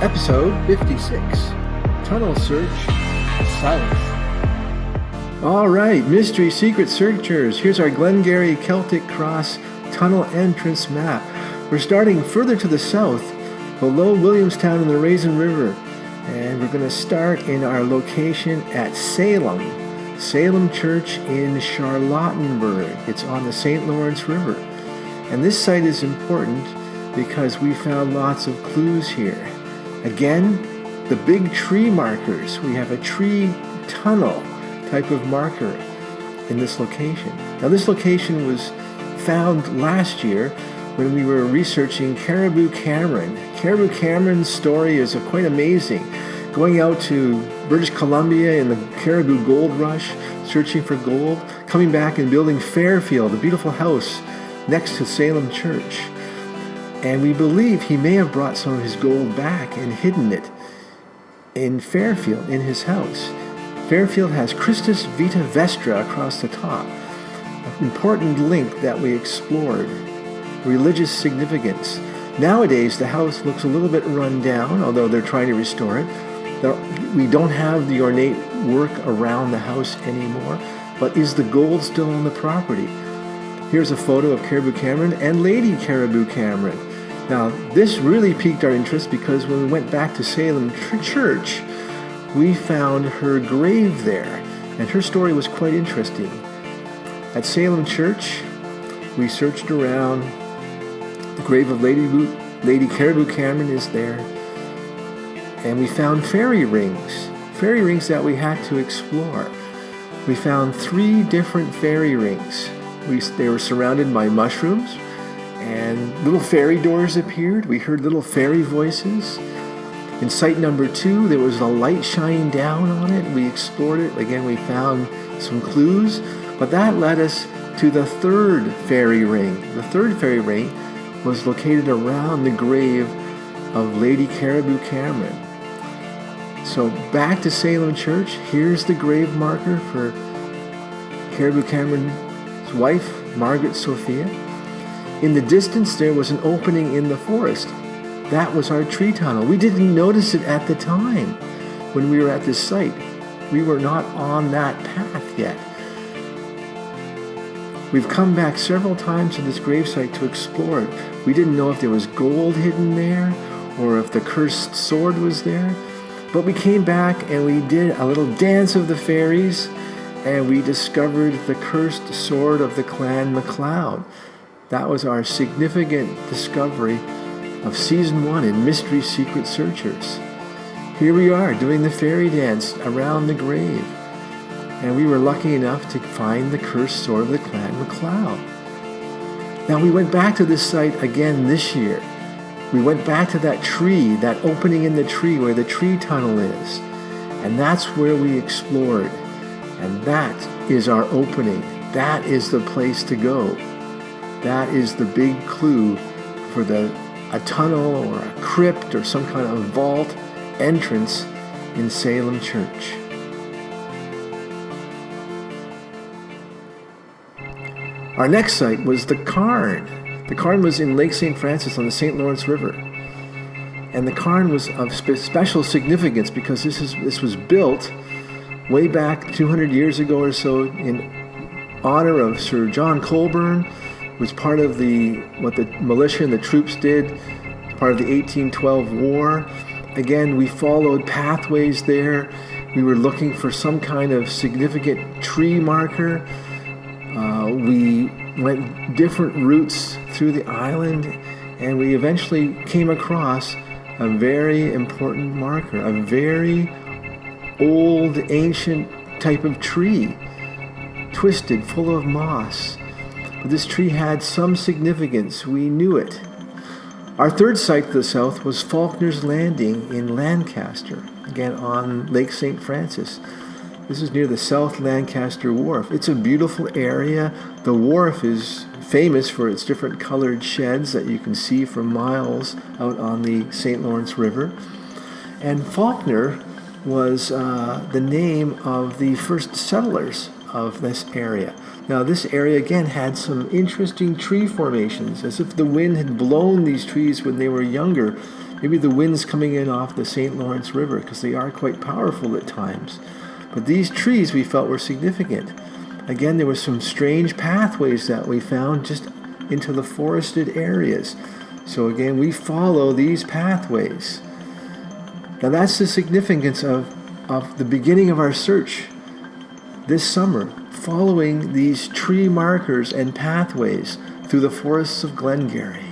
Episode 56, Tunnel Search, South. All right, mystery secret searchers, here's our Glengarry Celtic Cross tunnel entrance map. We're starting further to the south, below Williamstown in the Raisin River, and we're going to start in our location at Salem Church in Charlottenburg. It's on the St. Lawrence River. And this site is important because we found lots of clues here. Again, the big tree markers. We have a tree tunnel type of marker in this location. Now this location was found last year when we were researching Caribou Cairn. Caribou Cairn's story is quite amazing. Going out to British Columbia in the Caribou Gold Rush, searching for gold, coming back and building Fairfield, a beautiful house next to Salem Church. And we believe he may have brought some of his gold back and hidden it in Fairfield, in his house. Fairfield has Christus Vita Vestra across the top, an important link that we explored, religious significance. Nowadays, the house looks a little bit run down, although they're trying to restore it. We don't have the ornate work around the house anymore, but is the gold still on the property? Here's a photo of Caribou Cairn and Lady Caribou Cairn. Now, this really piqued our interest because when we went back to Salem Church, we found her grave there, and her story was quite interesting. At Salem Church, we searched around. The grave of Lady Caribou Cairn is there, and we found fairy rings that we had to explore. We found 3 different fairy rings. They were surrounded by mushrooms, and little fairy doors appeared. We heard little fairy voices. In site number 2, there was a light shining down on it. We explored it. Again, we found some clues, but that led us to the 3rd fairy ring. The 3rd fairy ring was located around the grave of Lady Caribou Cairn. So back to Salem Church. Here's the grave marker for Caribou Cairn's wife, Margaret Sophia. In the distance, there was an opening in the forest. That was our tree tunnel. We didn't notice it at the time when we were at this site. We were not on that path yet. We've come back several times to this gravesite to explore it. We didn't know if there was gold hidden there or if the cursed sword was there. But we came back and we did a little dance of the fairies, and we discovered the cursed sword of the clan MacLeod. That was our significant discovery of Season 1 in Mystery Secret Searchers. Here we are doing the fairy dance around the grave, and we were lucky enough to find the cursed sword of the clan MacLeod. Now we went back to this site again this year. We went back to that tree, that opening in the tree where the tree tunnel is, and that's where we explored. And that is our opening. That is the place to go. That is the big clue for a tunnel or a crypt or some kind of vault entrance in Salem Church. Our next site was the Cairn. The Cairn was in Lake St. Francis on the St. Lawrence River. And the Cairn was of special significance because this was built way back 200 years ago or so in honor of Sir John Colborne. It was part of what the militia and the troops did, part of the 1812 war. Again, we followed pathways there. We were looking for some kind of significant tree marker. We went different routes through the island, and we eventually came across a very important marker, a very old, ancient type of tree, twisted, full of moss. But this tree had some significance. We knew it. Our 3rd site to the south was Faulkner's Landing in Lancaster, again on Lake St. Francis. This is near the South Lancaster Wharf. It's a beautiful area. The wharf is famous for its different colored sheds that you can see for miles out on the St. Lawrence River. And Faulkner was the name of the first settlers of this area. Now this area again had some interesting tree formations, as if the wind had blown these trees when they were younger Maybe the wind's coming in off the St. Lawrence River, because they are quite powerful at times. But these trees we felt were significant. Again, there were some strange pathways that we found just into the forested areas. So again, we follow these pathways. Now that's the significance of the beginning of our search this summer, following these tree markers and pathways through the forests of Glengarry.